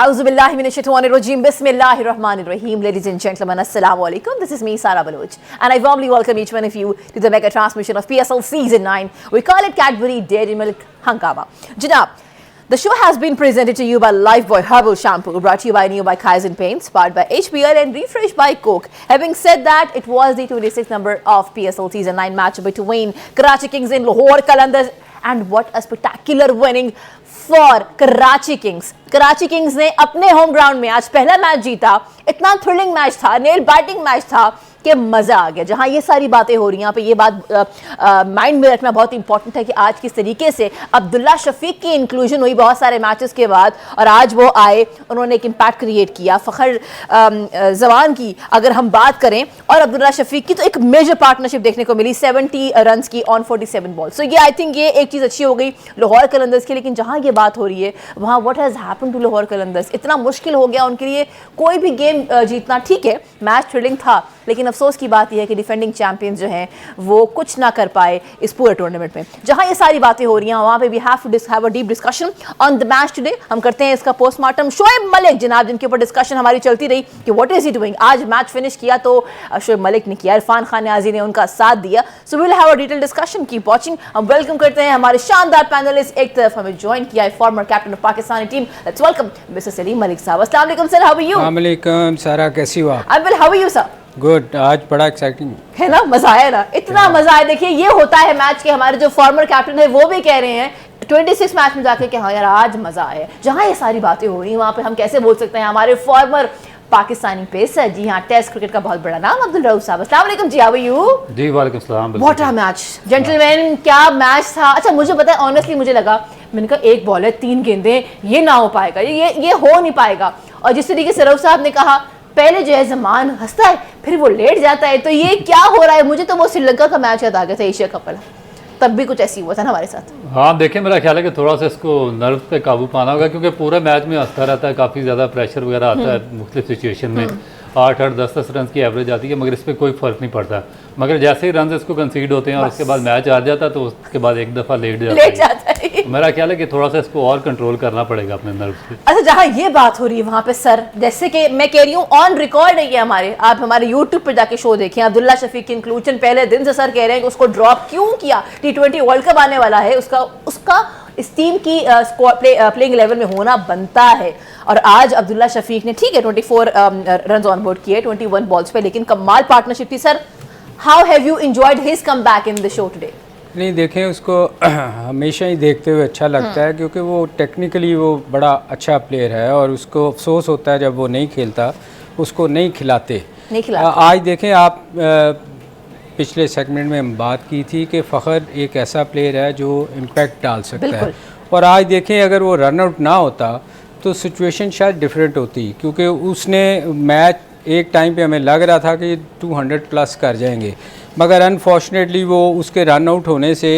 Auzubillahi minash-shaytanir-rajim. Bismillahir-rahmanir-rahim. Ladies and gentlemen, assalamu alaikum. This is me, Sara Baloch, and I warmly welcome each one of you to the mega transmission of PSL Season 9. We call it Cadbury Dairy Milk Hangama. Janab, the show has been presented to you by Lifebuoy Herbal Shampoo, brought to you by New by Kaizen Paints, powered by HBL and refreshed by Coke. Having said that, it was the 26th number of PSL Season 9 match between Karachi Kings and Lahore Qalandars, and what a spectacular winning for Karachi Kings. Karachi Kings ने अपने home ground में आज पहला match जीता। इतना thrilling match था, nail batting match था कि मज़ा आ गया। जहां ये सारी बातें हो रही हैं, यहाँ पे ये बात माइंड में रखना बहुत इंपॉर्टेंट है कि आज किस तरीके से अब्दुल्ला शफीक की इंक्लूजन हुई बहुत सारे मैचेस के बाद, और आज वो आए, उन्होंने एक इम्पैक्ट क्रिएट किया। फ़खर जवान की अगर हम बात करें और अब्दुल्ला शफीक की, तो एक मेजर पार्टनरशिप देखने को मिली 70 रन की ऑन 47 बॉल। सो ये आई थिंक ये एक चीज़ अच्छी हो गई लाहौर कलंदर्स की। लेकिन जहाँ ये बात हो रही है वहाँ what has happened to Lahore Qalandars, इतना मुश्किल हो गया उनके लिए कोई भी गेम जीतना। ठीक है, मैच थ्रिलिंग था, लेकिन अफसोस की बात यह है कि डिफेंडिंग चैंपियंस जो हैं वो कुछ ना कर पाए इस पूरे टूर्नामेंट में। जहां ये सारी बातें हो रही हैं वहां पे we have to have a deep discussion on the match today. हम करते हैं इसका पोस्टमार्टम। शोएब मलिक जनाब, जिनके ऊपर डिस्कशन हमारी चलती रही कि व्हाट इज ही डूइंग। आज मैच फिनिश किया तो शोएब मलिक ने किया, इरफान खान नियाज़ी ने उनका साथ दिया। So we will have a detail discussion, keep watching. हम वेलकम करते हैं हमारे शानदार पैनलिस्ट। एक तरफ हमें ज्वाइन किया है former captain of Pakistani team, let's welcome mister Salim Malik साहब। अस्सलाम वालेकुम सर, हाउ आर यू? अस्सलाम वालेकुम सारा, कैसी हो आप? I am well, how are you sir? Good. आज बड़ा एक्साइटिंग है ना, मजा आया ना, इतना मजा आया। देखिए ये होता है मैच के, हमारे जो फॉर्मर कैप्टन है वो भी कह रहे हैं 26 मैच में जाके कि हाँ यार आज मजा आया। जहां ये सारी बातें हो रही हैं वहां पे हम कैसे बोल सकते हैं हमारे फॉर्मर पाकिस्तानी पेसर, जी हाँ, टेस्ट क्रिकेट का बहुत बड़ा नाम, अब्दुल रऊफ साहब। अस्सलाम वालेकुम जी, हाउ आर यू? जी वालेकुम सलाम। व्हाट अ मैच जेंटलमैन, क्या मैच था। अच्छा मुझे पता है, ऑनेस्टली मुझे लगा, मैंने कहा एक बॉल है 3 गेंदें, ये ना हो पाएगा, ये हो नहीं पाएगा। और जिस तरीके से रऊफ साहब ने कहा, पहले जो है जमान हंसता है फिर वो लेट जाता है, तो ये क्या हो रहा है। मुझे तो वो श्रीलंका का मैच याद आ गया था, एशिया कप वाला, तब भी कुछ ऐसी हुआ था ना हमारे साथ। हाँ देखिए, मेरा ख्याल है कि थोड़ा सा इसको नर्व पे काबू पाना होगा, क्योंकि पूरे मैच में हंसता रहता है, काफ़ी ज़्यादा प्रेशर वगैरह आता है मुख्तलिफ सिचुएशन में। 8-8 10-10 रन की एवरेज आती है, मगर इस पर कोई फ़र्क नहीं पड़ता। मगर जैसे ही रन इसको कंसीड होते हैं और उसके बाद मैच हार जाता है, तो उसके बाद एक दफ़ा लेट जाता है। मेरा ख्याल है कि थोड़ा सा इसको और कंट्रोल करना पड़ेगा अपने नर्व पे। अच्छा, जहाँ ये बात हो रही है वहाँ पे सर, जैसे कि मैं कह रही हूँ ऑन रिकॉर्ड है ये हमारे, आप हमारे यूट्यूब पे जाके शो देखें। अब्दुल्ला शफीक की इंक्लूजन पहले दिन से सर कह रहे हैं कि उसको ड्रॉप क्यों किया। T20 वर्ल्ड कप आने वाला है, उसका इस टीम की प्लेइंग 11 में होना बनता है। और आज अब्दुल्ला शफीक ने ठीक है 24 रन ऑन बोर्ड किए 21 बॉल्स पे, लेकिन कमाल पार्टनरशिप थी। Sir, how have you enjoyed his comeback in the show today? नहीं, देखें उसको हमेशा ही देखते हुए अच्छा लगता है, क्योंकि वो टेक्निकली वो बड़ा अच्छा प्लेयर है, और उसको अफसोस होता है जब वो नहीं खेलता, उसको नहीं खिलाते। आज देखें आप, पिछले सेगमेंट में हम बात की थी कि फ़खर एक ऐसा प्लेयर है जो इम्पैक्ट डाल सकता है, और आज देखें अगर वो रन आउट ना होता तो सिचुएशन शायद डिफरेंट होती, क्योंकि उसने मैच एक टाइम पे हमें लग रहा था कि 200 प्लस कर जाएंगे, मगर अनफॉर्चुनेटली वो उसके रन आउट होने से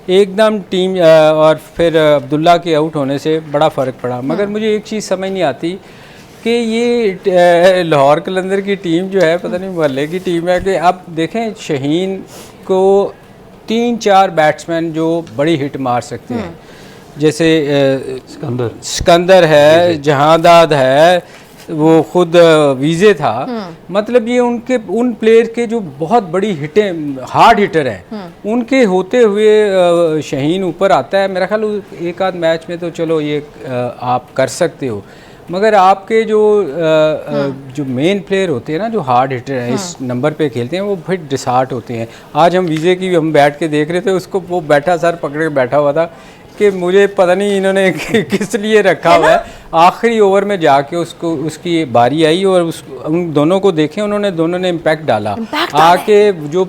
एकदम टीम और फिर अब्दुल्ला के आउट होने से बड़ा फ़र्क पड़ा। मगर मुझे एक चीज़ समझ नहीं आती कि ये लाहौर कलंदर की टीम जो है, पता नहीं मोहल्ले की टीम है कि आप देखें शहीन को 3-4 बैट्समैन जो बड़ी हिट मार सकते हैं, जैसे सिकंदर है, जहांदाद है, वो खुद वीज़े था। मतलब ये उन प्लेयर के जो बहुत बड़ी हिटें, हार्ड हिटर हैं, उनके होते हुए शहीन ऊपर आता है। मेरा ख्याल एक आध मैच में तो चलो ये आप कर सकते हो, मगर आपके जो मेन प्लेयर होते हैं ना, जो हार्ड हिटर हैं, इस नंबर पे खेलते हैं, वो फिर डिसहार्ट होते हैं। आज हम वीज़े की हम बैठ के देख रहे थे, उसको वो बैठा सर पकड़ के बैठा हुआ था कि मुझे पता नहीं इन्होंने किस लिए रखा हुआ है। आखिरी ओवर में जाके उसकी बारी आई और उन दोनों को देखें, उन्होंने दोनों ने इम्पैक्ट डाला आके। जो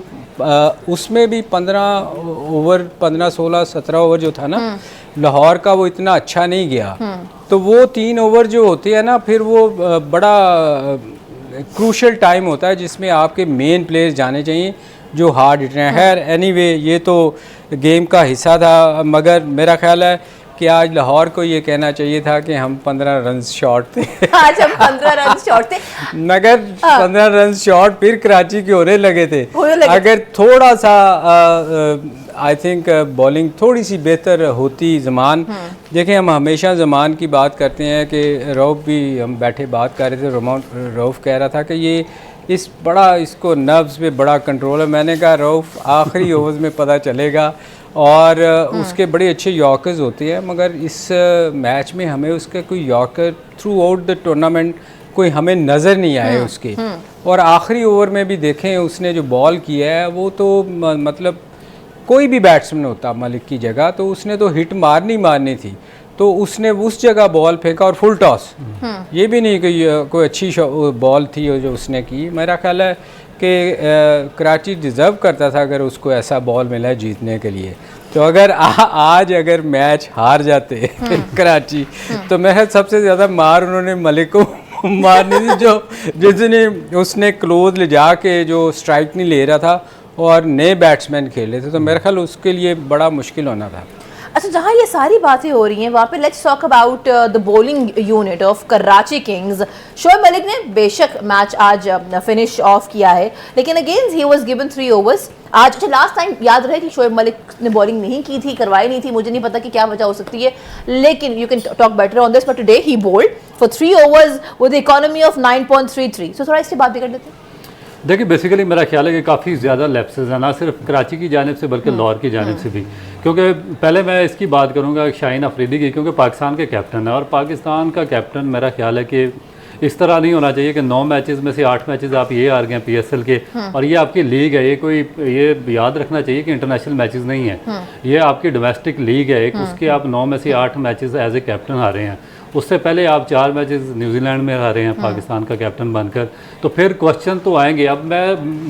उसमें भी 15, 16, 17 ओवर जो था ना लाहौर का, वो इतना अच्छा नहीं गया। तो वो 3 ओवर जो होते हैं ना, फिर वो बड़ा क्रूशल टाइम होता है जिसमें आपके मेन प्लेयर्स जाने चाहिए जो हार्ड हिटर हैं। खैर एनीवे, ये तो गेम का हिस्सा था, मगर मेरा ख्याल है कि आज लाहौर को ये कहना चाहिए था कि हम 15 रन शॉर्ट थे। आज हम 15 रन शॉर्ट थे, मगर 15 रन शॉर्ट फिर कराची के होने लगे थे। अगर थोड़ा सा आई थिंक बॉलिंग थोड़ी सी बेहतर होती ज़मान। देखिए हम हमेशा ज़मान की बात करते हैं कि रऊफ़ भी हम बैठे बात कर रहे थे, रऊफ़ कह रहा था कि ये इस बड़ा इसको नर्व्स पे बड़ा कंट्रोल है। मैंने कहा रऊफ़ आखिरी ओवर्स में पता चलेगा, और उसके बड़े अच्छे यॉर्कर्स होते हैं, मगर इस मैच में हमें उसका कोई yorker through out the tournament कोई हमें नज़र नहीं आए उसके। और आखिरी ओवर में भी देखें उसने जो बॉल किया है वो तो मतलब कोई भी बैट्समैन होता मलिक की जगह तो उसने तो हिट मारनी थी, तो उसने उस जगह बॉल फेंका और फुल टॉस। ये भी नहीं कि कोई अच्छी बॉल थी जो उसने की। मेरा ख्याल है कि कराची डिज़र्व करता था अगर उसको ऐसा बॉल मिला जीतने के लिए। तो अगर आज अगर मैच हार जाते कराची तो मैं सबसे ज़्यादा मार उन्होंने मलिक को मारनी थी, जो जिसने उसने क्लोज ले जाके जो स्ट्राइक नहीं ले रहा था और नए बैट्समैन खेले थे, तो मेरा ख्याल उसके लिए बड़ा मुश्किल होना था। अच्छा, जहाँ ये सारी बातें हो रही हैं वहाँ पे let's talk about the bowling unit of Karachi Kings. Shoaib Malik ने बेशक मैच आज फिनिश ऑफ किया है, लेकिन again he was given 3 overs आज। अच्छा, लास्ट टाइम याद रहे कि शोएब मलिक ने बॉलिंग नहीं की थी, करवाई नहीं थी, मुझे नहीं पता कि क्या वजह हो सकती है, लेकिन you can talk better on this, but today he bowled for 3 overs with economy of 9.33। So थोड़ा इससे बात भी कर लेते हैं। देखिए बेसिकली मेरा ख्याल है कि काफ़ी ज़्यादा लैप्सेस हैं, ना सिर्फ कराची की जानिब से बल्कि लाहौर की जानिब से भी। क्योंकि पहले मैं इसकी बात करूंगा शाहीन अफरीदी की, क्योंकि पाकिस्तान के कैप्टन है, और पाकिस्तान का कैप्टन मेरा ख्याल है कि इस तरह नहीं होना चाहिए कि 9 मैचेस में से 8 मैचेस आप ये हार गए PSL के, और ये आपकी लीग है, ये याद रखना चाहिए कि इंटरनेशनल मैचेस नहीं है, ये आपकी डोमेस्टिक लीग है एक, उसके आप 9 में से 8 मैचेस एज ए कैप्टन हारे हैं। उससे पहले आप 4 मैचेस न्यूजीलैंड में हारे हैं पाकिस्तान का कैप्टन बनकर। तो फिर क्वेश्चन तो आएंगे। अब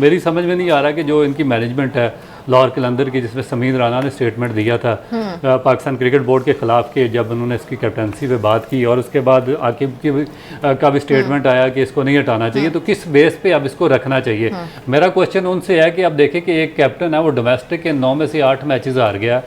मेरी समझ में नहीं आ रहा कि जो इनकी मैनेजमेंट है लाहौर कलंदर की, जिसमें समीर राना ने स्टेटमेंट दिया था पाकिस्तान क्रिकेट बोर्ड के ख़िलाफ़ के, जब उन्होंने इसकी कैप्टनसी पे बात की, और उसके बाद आकिब का भी स्टेटमेंट आया कि इसको नहीं हटाना चाहिए, तो किस बेस पे अब इसको रखना चाहिए। मेरा क्वेश्चन उनसे है कि अब देखें कि एक कैप्टन है वो डोमेस्टिक के 9 में से 8 मैचेस हार गया,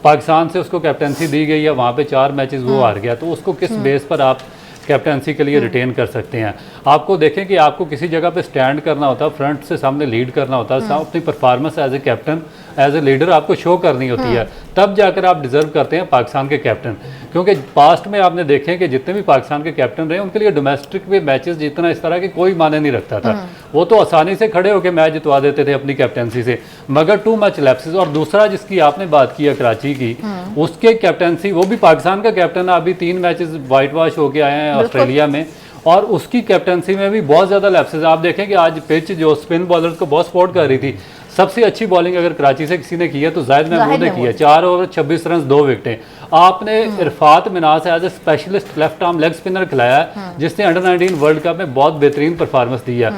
पाकिस्तान से उसको कैप्टनसी दी गई है, वहाँ पे 4 मैचेस वो हार गया, तो उसको किस बेस पर आप कैप्टनसी के लिए रिटेन कर सकते हैं। आपको देखें कि आपको किसी जगह पे स्टैंड करना होता है, फ्रंट से सामने लीड करना होता है, अपनी performance as a captain as a leader आपको शो करनी होती है, तब जाकर आप डिजर्व करते हैं पाकिस्तान के कैप्टन। क्योंकि पास्ट में आपने देखे कि जितने भी पाकिस्तान के कैप्टन रहे उनके लिए डोमेस्टिक में मैचेस जीतना इस तरह के कोई माने नहीं रखता था, वो तो आसानी से खड़े होकर मैच जितवा देते थे अपनी कैप्टनसी से, मगर टू मच लैप्सेस। और दूसरा जिसकी आपने बात की है कराची की, उसके कैप्टनसी, वो भी पाकिस्तान का कैप्टन है, अभी 3 मैचेस वाइट वॉश होके आए हैं ऑस्ट्रेलिया में, और उसकी कैप्टनसी में भी बहुत ज़्यादा लैप्सेस। आप देखें कि आज पिच जो स्पिन बॉलर्स को बहुत सपोर्ट कर रही थी, सबसे अच्छी बॉलिंग अगर कराची से किसी ने की है तो जाहिद महमूद ने की है, 4 ओवर 26 रन 2 विकेटें। आपने Irfat Minaj as a specialist left arm leg spinner खिलाया, जिसने अंडर-19 वर्ल्ड कप में बहुत बेहतरीन परफॉर्मेंस दी है।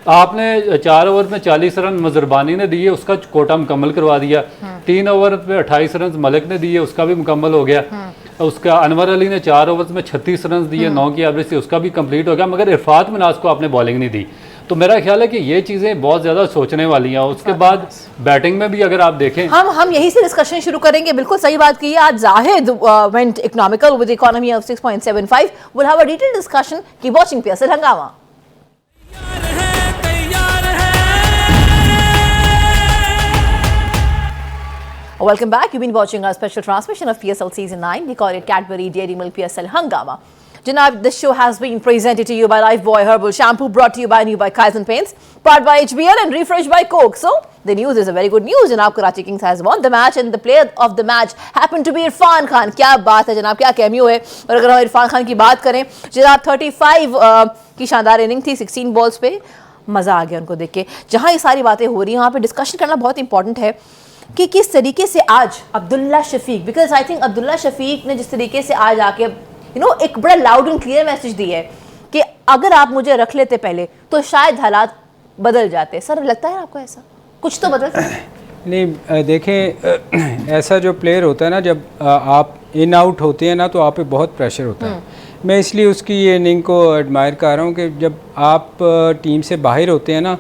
आपने 4 ओवर में 40 रन मजरबानी ने दिए, उसका कोटा मुकम्मल करवा दिया। 3 ओवर में 28 रन मलिक ने दिए, उसका भी मुकम्मल हो गया। उसका अनवर अली ने 4 ओवर में 36 रन दिए, 9 की एवरेज से, उसका भी कंप्लीट हो गया, मगर इरफात मिनाज को आपने बॉलिंग नहीं दी। तो मेरा ख्याल है कि ये चीज़ें बहुत ज़्यादा सोचने वाली हैं। उसके बाद बैटिंग में भी अगर आप देखें, हम यही से डिस्कशन शुरू करेंगे। बिल्कुल सही बात की है। आज Zahid went economical with economy of 6.75। Will have a detailed discussion. Keep watching PSL हंगामा। Welcome back. You've been watching our special transmission of PSL Season 9. We call it Cadbury Dairy Milk PSL Hangama. Janab, this show has been presented to you by Lifebuoy Herbal Shampoo, brought to you by Kaizen Paints, powered by HBL and refreshed by Coke. So, the news is a very good news. Janab, Karachi Kings has won the match and the player of the match happened to be Irfan Khan. क्या बात है जनाब, क्या cameo है। और अगर हम इरफान खान की बात करें, जनाब 35 की शानदार इनिंग थी, 16 बॉल्स पे, मज़ा आ गया उनको देख के। जहाँ ये सारी बातें हो रही हैं वहाँ पे डिस्कशन करना बहुत इंपॉर्टेंट है कि किस तरीके से आज Abdullah Shafique, because I think Abdullah Shafique ने जिस तरीके से आज आके एक बड़ा लाउड एंड क्लियर मैसेज दिया है कि अगर आप मुझे रख लेते पहले तो शायद हालात बदल जाते। सर, लगता है आपको ऐसा कुछ तो बदल? नहीं, देखें, ऐसा जो प्लेयर होता है ना, जब आप इन आउट होते हैं ना, तो आप पे बहुत प्रेशर होता है। मैं इसलिए उसकी ये इनिंग को एडमायर कर रहा हूँ कि जब आप टीम से बाहर होते हैं ना,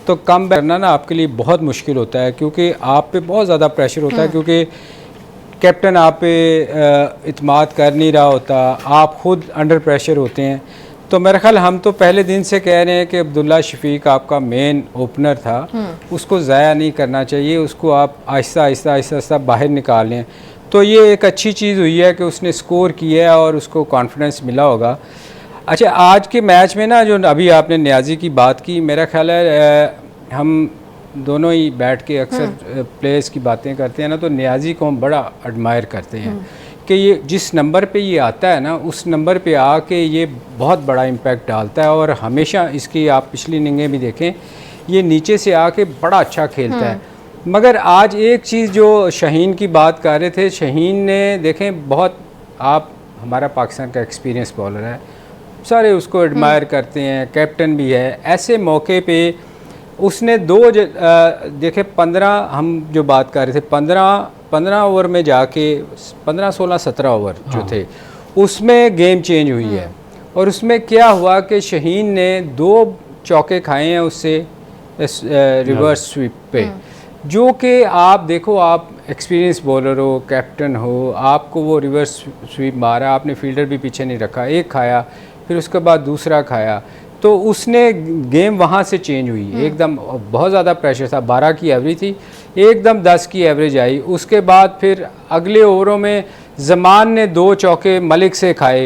तो कम करना ना आपके लिए बहुत मुश्किल होता है, क्योंकि आप पे बहुत ज़्यादा प्रेशर होता है, क्योंकि कैप्टन आप पे इत्माद कर नहीं रहा होता, आप ख़ुद अंडर प्रेशर होते हैं। तो मेरा ख्याल हम तो पहले दिन से कह रहे हैं कि अब्दुल्ला शफीक आपका मेन ओपनर था, उसको ज़ाया नहीं करना चाहिए, उसको आप आहिस्ता आहिस्ता आहिस्ता आहिस्ता बाहर निकाल लें। तो ये एक अच्छी चीज़ हुई है कि उसने स्कोर किया है और उसको कॉन्फिडेंस मिला होगा। अच्छा, आज के मैच में ना जो अभी आपने न्याजी की बात की, मेरा ख्याल है हम दोनों ही बैठ के अक्सर प्लेयर्स की बातें करते हैं ना, तो न्याजी को हम बड़ा एडमायर करते हैं कि ये जिस नंबर पे ये आता है ना, उस नंबर पे आके ये बहुत बड़ा इम्पैक्ट डालता है। और हमेशा इसकी आप पिछली इनिंगें भी देखें, ये नीचे से आके बड़ा अच्छा खेलता है। मगर आज एक चीज़ जो शाहीन की बात कर रहे थे, शाहीन ने देखें बहुत, आप हमारा पाकिस्तान का एक्सपीरियंस बॉलर है, सारे उसको एडमायर करते हैं, कैप्टन भी है। ऐसे मौके पे उसने देखे 15, हम जो बात कर रहे थे 15 ओवर में जाके 15, 16, 17 ओवर जो थे उसमें गेम चेंज हुई है। और उसमें क्या हुआ कि शाहीन ने 2 चौके खाए हैं उससे रिवर्स स्वीप पे, जो कि आप देखो, आप एक्सपीरियंस बॉलर हो, कैप्टन हो, आपको वो रिवर्स स्वीप मारा, आपने फील्डर भी पीछे नहीं रखा, एक खाया, फिर उसके बाद दूसरा खाया, तो उसने गेम वहाँ से चेंज हुई एकदम। बहुत ज़्यादा प्रेशर था, 12 की एवरेज थी, एकदम 10 की एवरेज आई। उसके बाद फिर अगले ओवरों में जमान ने 2 चौके मलिक से खाए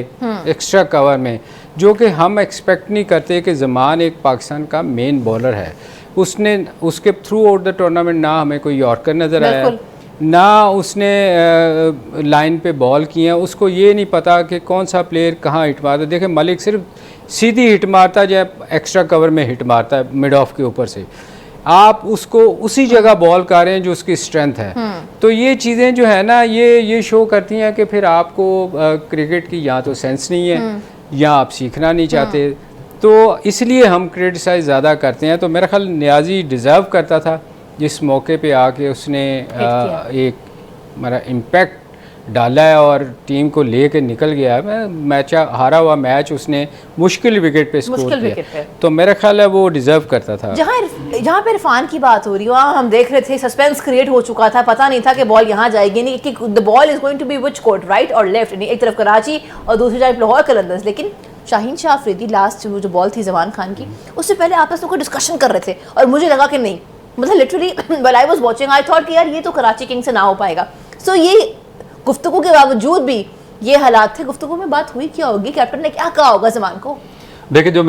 एक्स्ट्रा कवर में, जो कि हम एक्सपेक्ट नहीं करते कि जमान एक पाकिस्तान का मेन बॉलर है। उसने उसके थ्रू आउट द टूर्नामेंट ना हमें कोई यॉर्कर नज़र आया, ना उसने लाइन पे बॉल किए हैं, उसको ये नहीं पता कि कौन सा प्लेयर कहाँ हिट मारता। देखें, मलिक सिर्फ सीधी हिट मारता है, जब एक्स्ट्रा कवर में हिट मारता है मिड ऑफ के ऊपर से, आप उसको उसी जगह बॉल कर रहे हैं जो उसकी स्ट्रेंथ है। तो ये चीज़ें जो है ना, ये शो करती हैं कि फिर आपको क्रिकेट की या तो सेंस नहीं है या आप सीखना नहीं चाहते, तो इसलिए हम क्रिटिसाइज ज़्यादा करते हैं। तो मेरा ख्याल न्याजी डिज़र्व करता था जिस मौके पे आके उसने एक मेरा इम्पैक्ट डाला है और टीम को लेके निकल गया है। मैच हारा हुआ मैच उसने मुश्किल विकेट पे स्कोर किया, तो मेरा ख्याल है वो डिज़र्व करता था। जहाँ पे इरफान की बात हो रही है, वहाँ हम देख रहे थे सस्पेंस क्रिएट हो चुका था, पता नहीं था कि बॉल यहाँ जाएगी नहीं, कि the ball is going to be which court, right और लेफ्ट, एक तरफ कराची और दूसरी तरफ लाहौर कलंदर्स। लेकिन शाहीन शाह अफरीदी लास्ट जो बॉल थी जमान खान की, उससे पहले आपस में कोई डिस्कशन कर रहे थे और मुझे लगा कि नहीं, मतलब literally when I was watching I thought कि यार ये तो कराची किंग से ना हो पाएगा। सो ये गुफ्तगू के बावजूद भी ये हालात थे, गुफ्तगू में बात हुई क्या होगी, कैप्टन ने क्या कहा होगा जमान को? देखिए, जो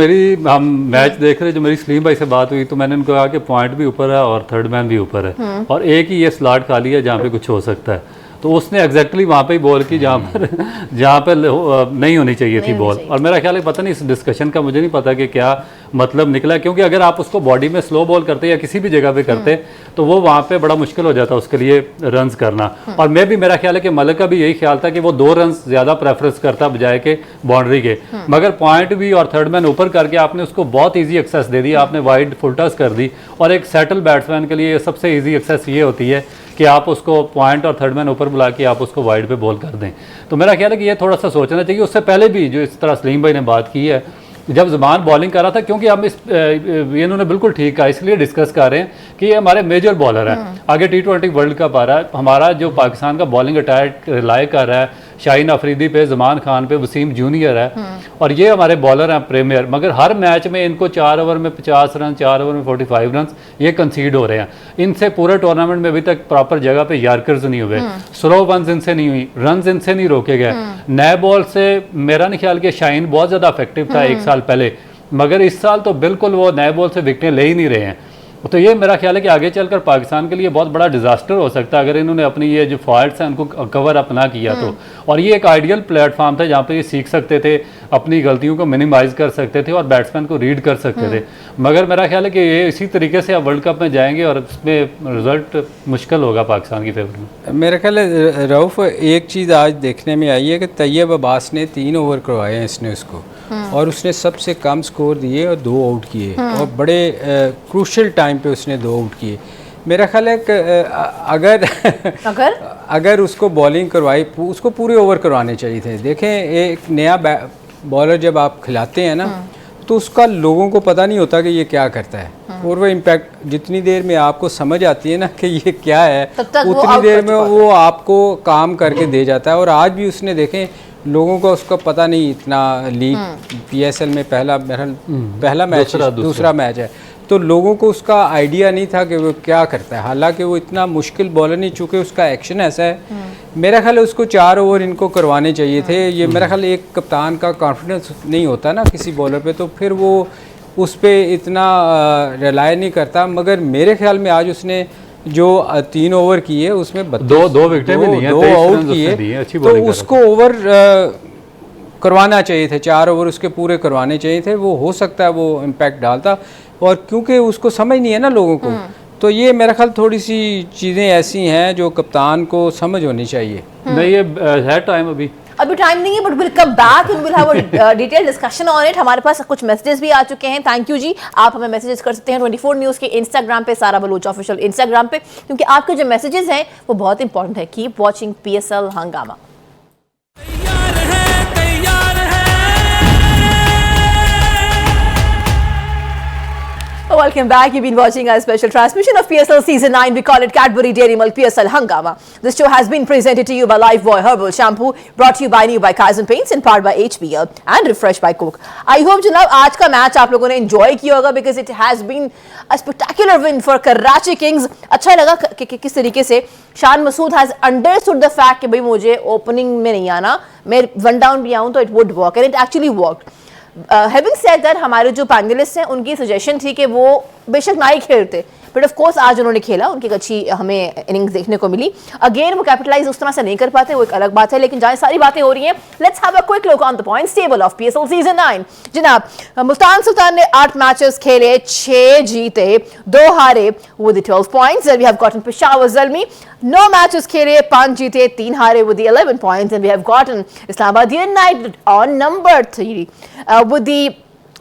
हम मैच देख रहे, जो मेरी सलीम भाई से बात हुई, तो मैंने उनको कहा कि पॉइंट भी ऊपर है और थर्ड मैन भी ऊपर है और एक ही ये स्लॉट खाली है जहाँ पे कुछ हो सकता है। तो उसने एग्जैक्टली वहाँ पे ही बॉल की जहाँ पर नहीं होनी चाहिए थी बॉल। और मेरा ख्याल है, पता नहीं इस डिस्कशन का मुझे नहीं पता कि क्या मतलब निकला, क्योंकि अगर आप उसको बॉडी में स्लो बॉल करते या किसी भी जगह पे करते तो वो वहाँ पे बड़ा मुश्किल हो जाता उसके लिए रन्स करना। और मैं भी, मेरा ख्याल है कि मलिक का भी यही ख्याल था कि वो 2 रन्स ज़्यादा प्रेफरेंस करता बजाय के बाउंड्री के, मगर पॉइंट भी और थर्ड मैन ऊपर करके आपने उसको बहुत ईजी एक्सेस दे दी, आपने वाइड फुल टॉस कर दी। और एक सेटल बैट्समैन के लिए सबसे ईजी एक्सेस ये होती है कि आप उसको पॉइंट और थर्ड मैन ऊपर बुला के आप उसको वाइड पे बॉल कर दें। तो मेरा ख्याल है कि ये थोड़ा सा सोचना चाहिए। उससे पहले भी जो इस तरह सलीम भाई ने बात की है, जब ज़मान बॉलिंग कर रहा था, क्योंकि हम इन्होंने बिल्कुल ठीक कहा, इसलिए डिस्कस कर रहे हैं कि ये हमारे मेजर बॉलर हैं। आगे T20 वर्ल्ड कप आ रहा है, हमारा जो पाकिस्तान का बॉलिंग अटैक रिलाय कर रहा है शाहीन अफरीदी पे, जमान खान पे, वसीम जूनियर है, और ये हमारे बॉलर हैं प्रीमियर। मगर हर मैच में इनको 4 ओवर में 50 रन, 4 ओवर में 45 रन ये कंसीड हो रहे हैं। इनसे पूरे टूर्नामेंट में अभी तक प्रॉपर जगह पे यार्कर्स नहीं हुए, स्लो वंस इनसे नहीं हुई, रन इनसे नहीं रोके गए। नए बॉल से मेरा नहीं ख्याल कि शाहीन बहुत ज़्यादा इफेक्टिव था 1 साल पहले, मगर इस साल तो बिल्कुल वो नए बॉल से विकेटें ले ही नहीं रहे हैं। तो ये मेरा ख्याल है कि आगे चलकर पाकिस्तान के लिए बहुत बड़ा डिजास्टर हो सकता है अगर इन्होंने अपनी ये जो फॉल्ट्स हैं उनको कवर अप ना किया तो। और ये एक आइडियल प्लेटफॉर्म था जहाँ पे ये सीख सकते थे, अपनी गलतियों को मिनिमाइज कर सकते थे और बैट्समैन को रीड कर सकते थे। मगर मेरा ख्याल है कि ये इसी तरीके से अब वर्ल्ड कप में जाएंगे और उसमें रिजल्ट मुश्किल होगा पाकिस्तान की फेवर में। मेरा ख्याल है रऊफ, एक चीज़ आज देखने में आई है कि तैयब अब्बास ने 3 ओवर करवाए हैं इसने उसको, और उसने सबसे कम स्कोर दिए और 2 आउट किए, और बड़े क्रूशल टाइम पे उसने 2 आउट किए। मेरा ख्याल है कि अगर उसको बॉलिंग करवाई, उसको पूरे ओवर करवाने चाहिए थे। देखें, एक नया बॉलर जब आप खिलाते हैं ना, तो उसका लोगों को पता नहीं होता कि ये क्या करता है, और वो इम्पैक्ट जितनी देर में आपको समझ आती है ना कि ये क्या है, उतनी देर में वो आपको काम करके दे जाता है। और आज भी उसने देखें लोगों को उसका पता नहीं इतना, लीग PSL में पहला मैच दूसरा मैच है, तो लोगों को उसका आइडिया नहीं था कि वो क्या करता है। हालांकि वो इतना मुश्किल बॉलर नहीं, चूँकि उसका एक्शन ऐसा है, मेरा ख्याल है उसको 4 ओवर इनको करवाने चाहिए थे। ये मेरा ख्याल एक कप्तान का कॉन्फिडेंस नहीं होता ना किसी बॉलर पे, तो फिर वो उस पर इतना रिलाय नहीं करता। मगर मेरे ख्याल में आज उसने जो 3 ओवर किए उसमें दो विकेटें भी नहीं है, 2 आउट किए, तो उसको ओवर करवाना चाहिए थे, 4 ओवर उसके पूरे करवाने चाहिए थे। वो हो सकता है वो इम्पैक्ट डालता, और क्योंकि उसको समझ नहीं है ना लोगों को, तो ये मेरा ख्याल थोड़ी सी चीज़ें ऐसी हैं जो कप्तान को समझ होनी चाहिए। नहीं, ये है टाइम अभी टाइम नहीं है, but will come back and will have a detail discussion on it. हमारे पास कुछ मैसेजेस भी आ चुके हैं, थैंक यू जी। आप हमें मैसेजेस कर सकते हैं 24 न्यूज़ के इंस्टाग्राम पे, सारा बलूच ऑफिशियल इंस्टाग्राम पे, क्योंकि आपके जो मैसेजेस हैं वो बहुत इंपॉर्टेंट है। कीप वॉचिंग PSL हंगामा। Welcome back. You've been watching our special transmission of PSL Season 9. We call it Cadbury Dairy Milk PSL Hungama. This show has been presented to you by Lifebuoy Herbal Shampoo, brought to you by New by Kaizen Paints and powered by HBL and refreshed by Coke. I hope जनाब आज का match आप लोगों ने enjoy किया होगा, because it has been a spectacular win for Karachi Kings. अच्छा लगा कि किस तरीके से Shan Masood has understood the fact कि भाई मुझे ओपनिंग में नहीं आना, मैं वन डाउन भी आऊँ तो it would work, and it actually worked. Having said that, हमारे जो पैनलिस्ट हैं उनकी सजेशन थी कि वो बेशक ना ही खेलते, बट ऑफ कोर्स आज उन्होंने खेला, उनकी अच्छी हमें इनिंग्स देखने को मिली। अगेन वो कैपिटलाइज उस तरह से नहीं कर पाते, वो एक अलग बात है, लेकिन जहाँ सारी बातें हो रही हैं, let's have a quick look on the points table of PSL season 9। जनाब, मुल्तान सुल्तान ने 8 मैचेस खेले, 6 जीते, 2 हारे with 12 points. We have gotten Peshawar Zalmi 9 matches खेले, 5 जीते, 3 हारे with the 11 points, and we have gotten Islamabad United on number 3 with the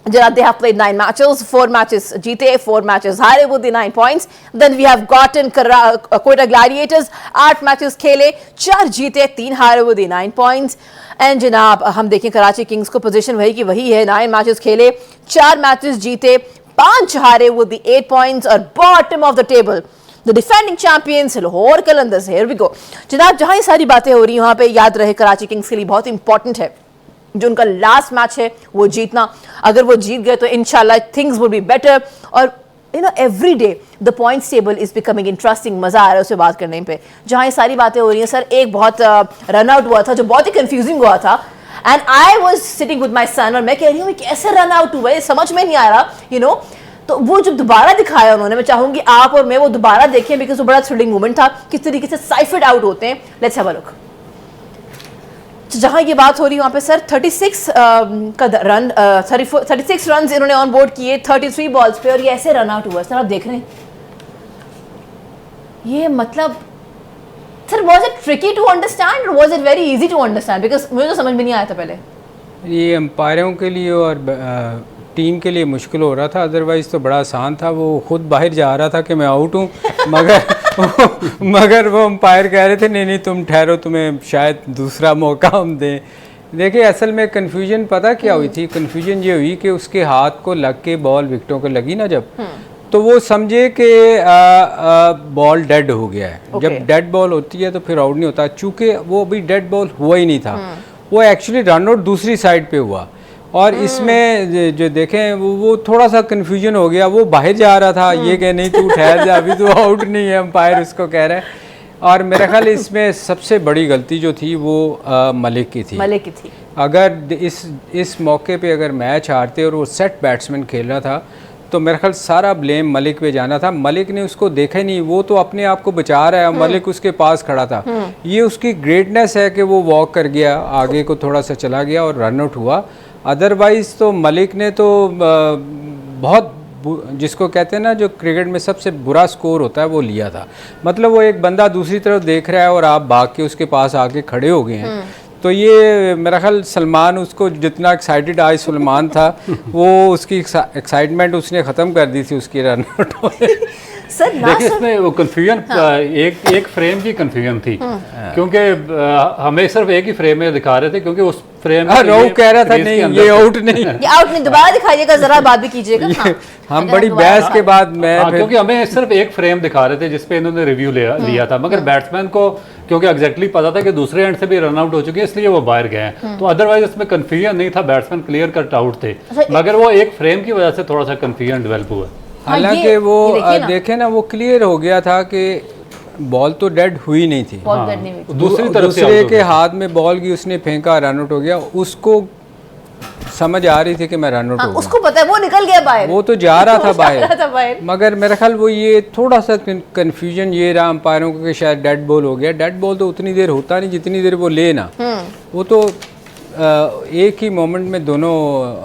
they have played 9 matches, 4 matches jeete, 4 matches hare with the 9 points. Then we have gotten Quetta Gladiators 8 matches खेले, 4 जीते, 3 हारे with the 9 points. And जनाब हम देखें Karachi Kings को position वही की वही है, 9 मैचेस खेले, 4 मैचेस जीते, 5 हारे with the 8 points, और bottom of the table The defending champions Lahore Qalandars. Here we go. जनाब जहाँ ये सारी बातें हो रही हैं वहाँ पे याद रहे कराची किंग्स के लिए बहुत इंपॉर्टेंट है जो उनका लास्ट मैच है वो जीतना। अगर वो जीत गए तो इंशाल्लाह थिंग्स विल बी बेटर, और you know every day the points table is becoming interesting. मजा आ रहा है उससे बात करने पे। जहाँ ये सारी बातें हो रही हैं, सर एक बहुत रन आउट हुआ था जो बहुत ही कंफ्यूजिंग हुआ था, and I was sitting with my son, और मैं कह रही हूँ कैसे रन आउट हुआ है, समझ में नहीं आ रहा, यू नो। तो वो जब दोबारा दिखाया उन्होंने, मैं चाहूंगी आप और मैं वो दोबारा देखें, बिकॉज वो बड़ा थ्रिलिंग मोमेंट था, किस तरीके से साइफर्ड आउट होते हैं। Let's have a look. जहाँ ये बात हो रही है वहाँ पे सर 36 का रन 36 रन इन्होंने ऑन बोर्ड किए 33 बॉल्स पे, और ये ऐसे रन आउट हुआ। सर आप देख रहे हैं, ये मतलब sir was it tricky to understand और was it very easy to understand, because मुझे तो समझ में नहीं आया था पहले। ये अंपायरों के लिए और टीम के लिए मुश्किल हो रहा था, अदरवाइज़ तो बड़ा आसान था। वो खुद बाहर जा रहा था कि मैं आउट हूँ, मगर वो अंपायर कह रहे थे नहीं नहीं तुम ठहरो, तुम्हें शायद दूसरा मौका हम दें। देखिए असल में कन्फ्यूजन पता क्या हुई थी, कन्फ्यूजन ये हुई कि उसके हाथ को लग के बॉल विकेटों को लगी ना जब, तो वो समझे कि बॉल डेड हो गया है। जब डेड बॉल होती है तो फिर आउट नहीं होता, चूँकि वो अभी डेड बॉल हुआ ही नहीं था, वो एक्चुअली रन आउट दूसरी साइड पे हुआ। और इसमें जो देखें वो थोड़ा सा कन्फ्यूजन हो गया, वो बाहर जा रहा था, ये कह नहीं तू ठहर जा अभी तो आउट नहीं है, अंपायर उसको कह रहा है। और मेरा ख्याल इसमें सबसे बड़ी गलती जो थी वो मलिक की थी। अगर इस मौके पे अगर मैच हारते और वो सेट बैट्समैन खेल रहा था तो मेरा ख्याल सारा ब्लेम मलिक पे जाना था। मलिक ने उसको देखा ही नहीं, वो तो अपने आप को बचा रहा है, मलिक उसके पास खड़ा था। ये उसकी ग्रेटनेस है कि वो वॉक कर गया, आगे को थोड़ा सा चला गया और रन आउट हुआ। अदरवाइज़ तो मलिक ने तो बहुत, जिसको कहते हैं ना जो क्रिकेट में सबसे बुरा स्कोर होता है वो लिया था। मतलब वो एक बंदा दूसरी तरफ देख रहा है और आप भाग के उसके पास आके खड़े हो गए हैं। तो ये मेरा ख्याल सलमान उसको जितना एक्साइटेड आज सलमान था वो उसकी एक्साइटमेंट उसने ख़त्म कर दी थी उसकी रन आउट। सर देखिए इसमें वो कंफ्यूजन एक फ्रेम की कंफ्यूजन थी, क्योंकि हमें सिर्फ एक ही फ्रेम में दिखा रहे थे, क्योंकि उस फ्रेम में राव कह रहा था नहीं ये आउट नहीं, ये आउट नहीं, दोबारा दिखाइएगा जरा, बात भी कीजिएगा। हम बड़ी बहस के बाद मैं क्योंकि हमें सिर्फ एक फ्रेम दिखा रहे थे जिसपे इन्होंने रिव्यू लिया था, मगर बैट्समैन को क्योंकि एग्जैक्टली पता था कि दूसरे एंड से भी रन आउट हो चुके हैं, इसलिए वो बाहर गए हैं। तो अदरवाइज इसमें कंफ्यूजन नहीं था, बैट्समैन क्लियर कट आउट थे, मगर वो एक फ्रेम की वजह से थोड़ा सा कंफ्यूजन डेवलप हुआ। हालांकि वो देखे ना वो क्लियर हो गया था कि बॉल तो डेड हुई नहीं थी, दूसरे के हाथ में बॉल की उसने फेंका, रन आउट हो गया, उसको समझ आ रही थी कि मैं रन आउट हो गया, उसको पता है वो निकल गया बाहर, वो तो जा रहा था बाहर, मगर मेरा ख्याल वो ये थोड़ा सा कंफ्यूजन ये रहा अंपायरों को कि शायद डेड बॉल हो गया। डेड बॉल तो उतनी देर होता नहीं जितनी देर वो लेना, वो तो एक ही मोमेंट में दोनों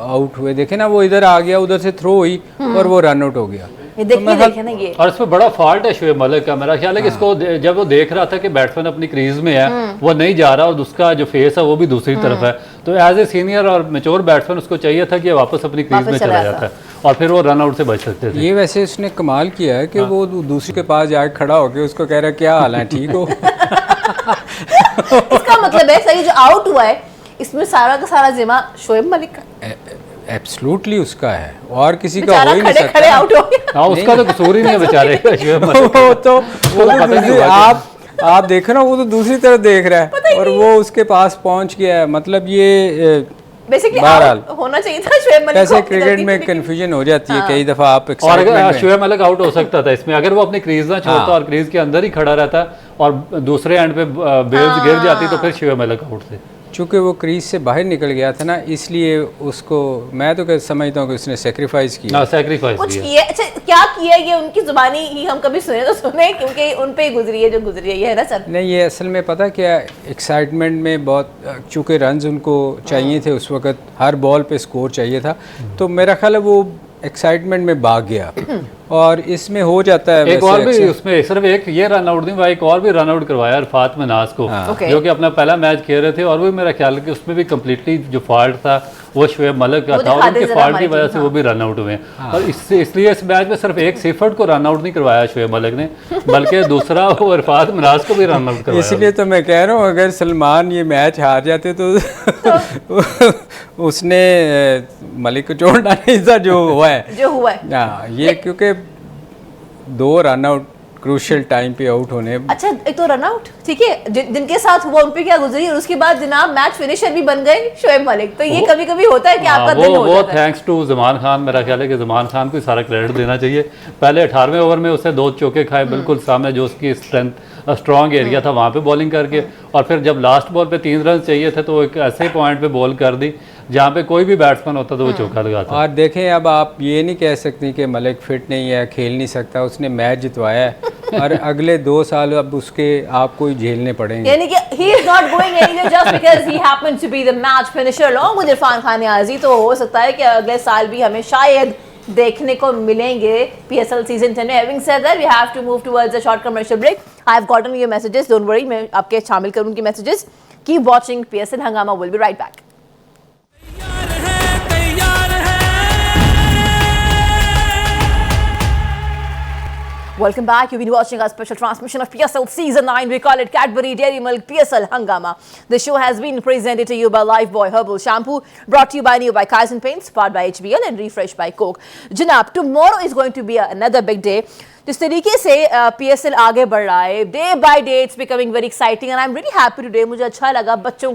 आउट हुए। देखे ना वो इधर आ गया, उधर से थ्रो हुई और वो रन आउट हो गया। और इसमें बड़ा फॉल्ट है शोएब मलिक का, मेरा ख्याल है कि इसको जब वो देख रहा था कि बैट्समैन अपनी क्रीज में है, वो नहीं जा रहा और उसका जो फेस है वो भी दूसरी तरफ है, तो एज ए सीनियर और मैच्योर बैट्समैन उसको चाहिए था कि वापस अपनी क्रीज में चला जाता है और फिर वो रन आउट से बच सकते थे। ये वैसे उसने कमाल किया है कि वो दूसरे के पास जाके खड़ा होकर उसको कह रहा क्या हाल है, ठीक हो। इसका मतलब है सही जो आउट हुआ है इसमें सारा का सारा जिम्मा शोएब मलिक का एब्सोल्युटली उसका है, और किसी का हो ही नहीं सकता। खड़े आउट हो गया। हाँ, उसका तो कसूर ही नहीं है बेचारे का। आप देखो ना वो तो दूसरी तरफ देख रहा है और वो उसके पास पहुंच गया है, मतलब ये बहरहाल होना चाहिए था शोएब मलिक को। ऐसे क्रिकेट में कंफ्यूजन हो जाती है कई दफा आप और अगर शोएब मलिक आउट हो सकता था इसमें, अगर वो अपनी क्रीज ना छोड़ता और क्रीज के अंदर ही खड़ा रहता और दूसरे एंड पे बेल्स गिर जाती तो फिर शोएब मलिक आउट थे। चूँकि वो क्रीज से बाहर निकल गया था ना, इसलिए उसको मैं तो समझता हूँ कि उसने सेक्रीफाइस किया। कुछ किया, अच्छा क्या किया ये उनकी जुबानी ही हम कभी सुने तो सुने, क्योंकि उन पे गुजरी है जो गुजरी है ना सर। नहीं, ये असल में पता क्या एक्साइटमेंट में बहुत, चूँकि रन्स उनको चाहिए थे उस वक्त, हर बॉल पे स्कोर चाहिए था, तो मेरा ख्याल है वो एक्साइटमेंट में भाग गया और इसमें हो जाता है। एक और भी उसमें सिर्फ एक ये रन आउट नहीं, एक और भी रन आउट करवाया अरफात मनाज को, जो कि अपना पहला मैच खेल रहे थे, और वो मेरा ख्याल है कि उसमें भी कम्प्लीटली जो फॉल्ट था वो शोएब मलिक का था और उनके फॉल्ट की वजह से वो भी रन आउट हुए। और इसलिए इस मैच में सिर्फ एक सिफर्ट को रन आउट नहीं करवाया शोएब मलिक ने, बल्कि दूसरा वो अरफात मनाज को भी रन आउट करवाया। इसलिए तो मैं कह रहा हूँ अगर सलमान ये मैच हार जाते तो उसने मलिक को छोड़ना नहीं था जो हुआ है। हाँ, ये क्योंकि 2 रन आउट क्रूशियल टाइम पे आउट होने। अच्छा, एक तो रन आउट ठीक है जिनके साथ हुआ उन पे क्या गुजरी, और उसके बाद जनाब मैच फिनिशर भी बन गए शोएब मलिक, तो ये कभी कभी होता है कि आपका दिन हो जाता है। थैंक्स टू जमान खान, मेरा ख्याल है कि जमान खान को सारा क्रेडिट देना चाहिए। पहले 18वें ओवर में उसने 2 चौके खाए बिल्कुल सामने जो उसकी स्ट्रॉन्ग एरिया था वहाँ पे बॉलिंग करके, और फिर जब लास्ट बॉल पे 3 रन चाहिए थे तो एक ऐसे पॉइंट पे बॉल कर दी जहाँ पे कोई भी बैट्समैन होता तो वो चौका लगाता। और देखें अब आप ये नहीं कह सकती कि मलिक फिट नहीं है, खेल नहीं सकता, उसने मैच जितवाया है और अगले 2 साल अब उसके आपको ही झेलने पड़ेंगे। यानी कि he is not going anywhere just because he happens to be the match finisher along with Irfan Khan Niazi. तो हो सकता है कि अगले साल भी हमें शायद देखने को मिलेंगे PSL सीजन 10 में। Having said that, we have to move towards a short commercial break. I have gotten your messages, don't worry, मैं आपके शामिल करूँ उनकी messages। Keep watching PSL Hangama, will be right back. Welcome back. You've been watching our special transmission of PSL Season 9. We call it Cadbury Dairy Milk PSL Hangama. The show has been presented to you by Lifebuoy Herbal Shampoo, brought to you by Kaizen Paints, powered by HBL and refreshed by Coke. Janab, tomorrow is going to be another big day. जिस तरीके से PSL आगे बढ़ रहा है, day by day it's becoming very exciting and I am really happy today. मुझे अच्छा लगा बच्चों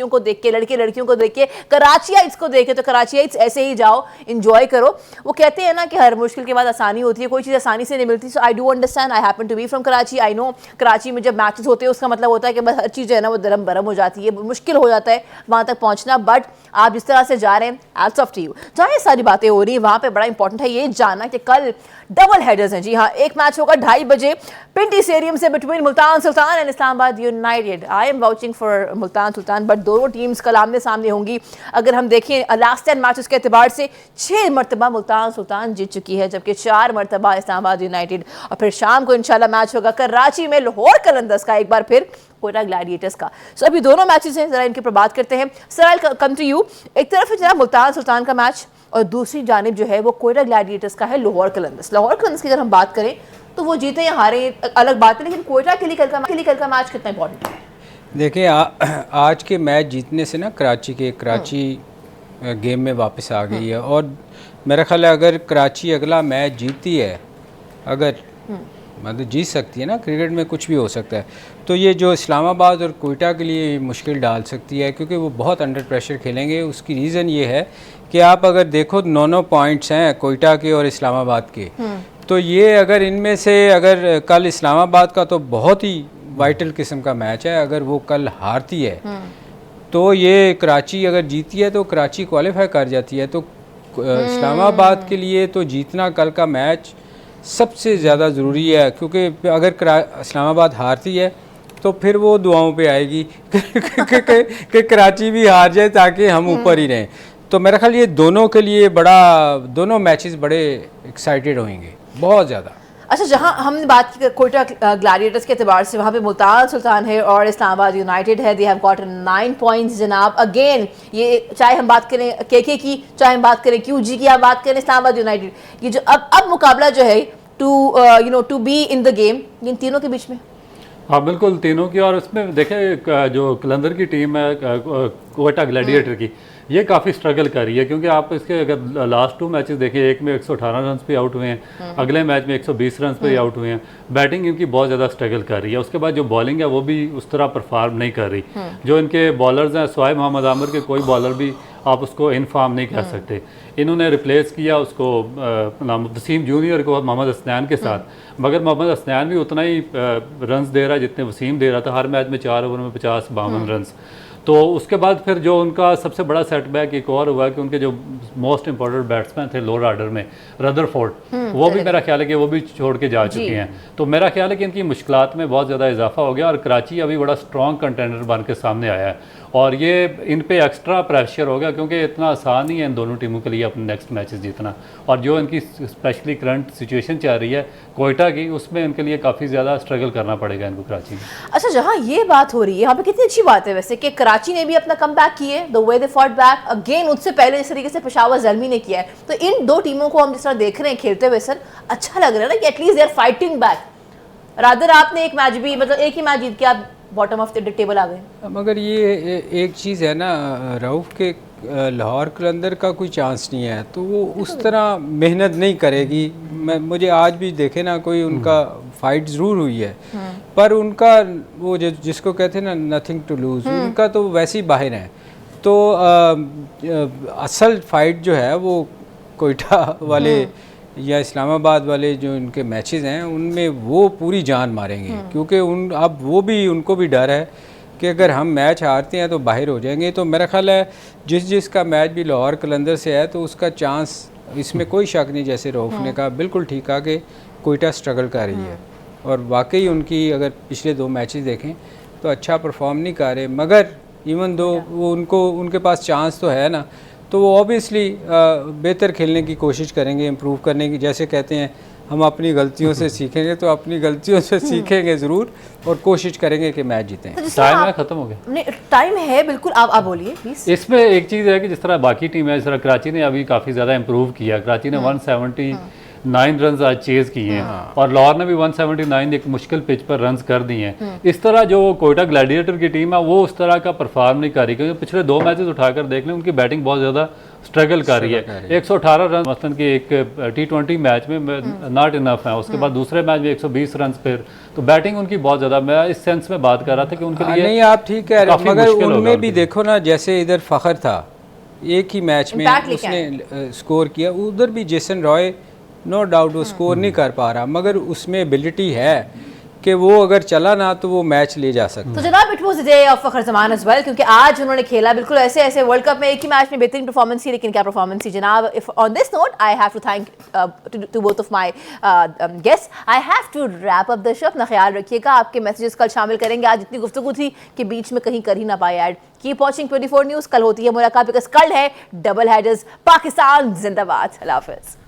को देख के, लड़के लड़कियों को देख के, कराचियाइट्स को देख के। तो कराचियाइट्स ऐसे ही जाओ, एंजॉय करो। वो कहते हैं ना कि हर मुश्किल के बाद आसानी होती है, कोई चीज़ आसानी से नहीं मिलती। So I do understand, I happen to be from Karachi, I know Karachi में जब मैचेस होते हैं उसका मतलब होता है कि बस हर चीज़ जो है ना वो दरम बरम हो जाती है, मुश्किल हो जाता है वहाँ तक पहुँचना। बट आप जिस तरह से जा रहे हैं, हैट्स ऑफ टू यू। जहाँ ये सारी बातें हो रही हैं वहाँ पर बड़ा इंपॉर्टेंट है ये जानना कि कल डबल हेडर्स हैं। जी हाँ, एक मैच होगा 2:30 बजे पिंटी स्टेडियम से between Multan sultan and Islamabad United. I am vouching for Multan Sultan, but दोनों टीम्स कल आमने सामने होंगी। अगर हम देखें लास्ट 10 मैचेस के एतबार से 6 मरतबा मुल्तान सुल्तान जीत चुकी है, जबकि 4 मरतबा इस्लामाबाद यूनाइटेड। और फिर शाम को इंशाल्लाह मैच होगा कराची में लाहौर कलंदर्स का, एक बार फिर कोयटा ग्लैडिएटर्स का। सो अभी दोनों मैचेस हैं, जरा इनके पर बात करते हैं। Sir I come to you. एक तरफ है जनाब मुल्तान सुल्तान का मैच और दूसरी जानिब जो है वो कोयटा ग्लैडिएटर्स का है लाहौर कलंदर्स। लाहौर कलंदर्स की अगर हम बात करें तो वो जीते या हारे अलग बात है, लेकिन क्वेटा के लिए कल का मैच कितना इंपॉर्टेंट है? देखिए आज के मैच जीतने से ना कराची गेम में वापस आ गई है, और मेरा ख्याल है अगर कराची अगला मैच जीतती है, अगर मतलब जीत सकती है ना, क्रिकेट में कुछ भी हो सकता है, तो ये जो इस्लामाबाद और कोयटा के लिए मुश्किल डाल सकती है, क्योंकि वो बहुत अंडर प्रेशर खेलेंगे। उसकी रीज़न ये है कि आप अगर देखो 9 पॉइंट्स हैं कोयटा के और इस्लामाबाद के, तो ये अगर इनमें से अगर कल इस्लामाबाद का तो बहुत ही वाइटल किस्म का मैच है, अगर वो कल हारती है तो ये कराची अगर जीती है तो कराची क्वालिफाई कर जाती है। तो इस्लामाबाद के लिए तो जीतना कल का मैच सबसे ज़्यादा ज़रूरी है, क्योंकि अगर इस्लामाबाद हारती है तो फिर वो दुआओं पे आएगी कि कराची भी हार जाए ताकि हम ऊपर ही रहें। तो मेरा ख्याल ये दोनों के लिए दोनों मैचेस बड़े एक्साइटेड होंगे, बहुत ज़्यादा। अच्छा, जहां हमने बात की कोयटा ग्लैडिएटर्स के एतबार से, वहाँ पे मुल्तान सुल्तान है और इस्लामाबाद यूनाइटेड है। दे हैव गॉटन 9 पॉइंट्स जनाब। अगेन ये चाहे हम बात करें केके की, चाहे हम बात करें क्यूजी की, आप बात करें इस्लामाबाद यूनाइटेड, ये जो अब मुकाबला जो है to be in the game, इन तीनों के बीच में। हाँ बिल्कुल, तीनों की। और उसमें देखें जो कलंदर की टीम है कोयटा ग्लैडिएटर की, ये काफ़ी स्ट्रगल कर रही है, क्योंकि आप इसके अगर लास्ट 2 मैचेस देखें, एक में 118 रन पे आउट हुए हैं, अगले मैच में 120 रन पे आउट हुए हैं। बैटिंग इनकी बहुत ज़्यादा स्ट्रगल कर रही है। उसके बाद जो बॉलिंग है वो भी उस तरह परफॉर्म नहीं कर रही। जो इनके बॉलर्स हैं, सवाए मोहम्मद आमिर के कोई बॉलर भी आप उसको इनफॉर्म नहीं कह सकते। इन्होंने रिप्लेस किया उसको वसीम जूनियर को मोहम्मद हसनैन के साथ, मगर मोहम्मद हसनैन भी उतना ही रन्स दे रहा है जितने वसीम दे रहा था। हर मैच में 4 ओवर में 50-52 रन्स। तो उसके बाद फिर जो उनका सबसे बड़ा सेटबैक एक और हुआ कि उनके जो मोस्ट इंपॉर्टेंट बैट्समैन थे लोअर ऑर्डर में, रदरफोर्ड, वो भी मेरा ख्याल है कि वो भी छोड़ के जा चुके हैं। तो मेरा ख्याल है कि इनकी मुश्किलात में बहुत ज़्यादा इजाफा हो गया, और कराची अभी बड़ा स्ट्रॉन्ग कंटेंडर बन के सामने आया है, और ये इन पे एक्स्ट्रा प्रेशर हो गया, क्योंकि इतना आसान नहीं है इन दोनों टीमों के लिए अपने नेक्स्ट मैचेस जीतना। और जो इनकी स्पेशली करंट सिचुएशन चल रही है कोयटा की, उसमें इनके लिए काफ़ी ज़्यादा स्ट्रगल करना पड़ेगा इनको कराची में। अच्छा, जहाँ ये बात हो रही है यहाँ पे कितनी अच्छी बात है वैसे कि कराची ने भी अपना कमबैक किए, the way they fought back again. उससे पहले इस तरीके से पेशावर ज़ल्मी ने किया है। तो इन 2 टीमों को हम जिस तरह देख रहे हैं खेलते हुए, सर अच्छा लग रहा है ना कि at least they are fighting back. Rather आपने एक मैच भी, मतलब एक ही मैच जीत के आप बॉटम ऑफ द टेबल आ गए। मगर ये एक चीज़ है ना रऊफ के, लाहौर कलंदर का कोई चांस नहीं है, तो वो उस तरह मेहनत नहीं करेगी। मुझे आज भी देखे ना, कोई उनका फाइट ज़रूर हुई है, पर उनका वो जिसको कहते हैं ना नथिंग टू लूज़, उनका तो वैसे ही बाहर है। तो असल फाइट जो है वो कोयटा वाले या इस्लामाबाद वाले जो इनके मैचेस हैं उनमें वो पूरी जान मारेंगे, क्योंकि अब उनको भी डर है कि अगर हम मैच हारते हैं तो बाहर हो जाएंगे। तो मेरा ख्याल है जिसका मैच भी लाहौर कलंदर से है तो उसका चांस, इसमें कोई शक नहीं, जैसे रऊफ ने कहा बिल्कुल ठीक है कि कोयटा स्ट्रगल कर रही है, और वाकई उनकी अगर पिछले 2 मैचेस देखें तो अच्छा परफॉर्म नहीं कर रहे, मगर इवन दो वो उनके पास चांस तो है ना, तो वो ऑब्वियसली बेहतर खेलने की कोशिश करेंगे, इम्प्रूव करने की। जैसे कहते हैं हम अपनी गलतियों से सीखेंगे, तो अपनी गलतियों से सीखेंगे ज़रूर और कोशिश करेंगे कि मैच जीतें। तो टाइम है, ख़त्म हो गया, टाइम है बिल्कुल। आप बोलिए प्लीज़। इसमें एक चीज़ है कि जिस तरह बाकी टीम है, जिस तरह कराची ने अभी काफ़ी ज़्यादा इम्प्रूव किया। कराची ने 179 रन आज चेज़ किए हैं, और लाहौर ने भी 179 एक मुश्किल पिच पर रन्स कर दिए हैं। इस तरह जो कोयटा ग्लैडिएटर की टीम है वो उस तरह का परफॉर्म नहीं कर रही, क्योंकि पिछले 2 मैचेस उठाकर देख लें, उनकी बैटिंग बहुत ज़्यादा स्ट्रगल कर रही है। 118 रन मसलन कि एक T20 मैच में नॉट इनफ है, उसके बाद दूसरे मैच में 120 रन फिर, तो बैटिंग उनकी बहुत ज़्यादा, मैं इस सेंस में बात कर रहा था कि उनके लिए नहीं, आप ठीक कह रहे हो, मगर उनमें भी देखो ना, जैसे इधर फ़खर था एक ही मैच में उसने स्कोर किया, उधर भी जेसन रॉय नो डाउट वो स्कोर नहीं कर पा रहा, मगर उसमें एबिलिटी है कि वो अगर चला ना तो वो मैच ले जा सकता है। तो जनाब it was the day of Fakhar Zaman as well, क्योंकि आज उन्होंने खेला बिल्कुल ऐसे वर्ल्ड कप में एक ही मैच में बेहतरीन परफॉर्मेंस थी, लेकिन क्या परफॉर्मेंस थी जनाब। On this note I have to thank to both of my guest. I have to wrap up the show. अपना ख्याल रखिएगा, आपके मैसेजेस कल शामिल करेंगे। आज इतनी गुफ्तगू थी कि बीच में कहीं कर ही ना पाए ऐड। Keep watching 24 news. कल होती है मुलाकात, बिकॉज कल है डबल हेडर्स। पाकिस्तान जिंदाबाद। अल्लाह हाफिज़।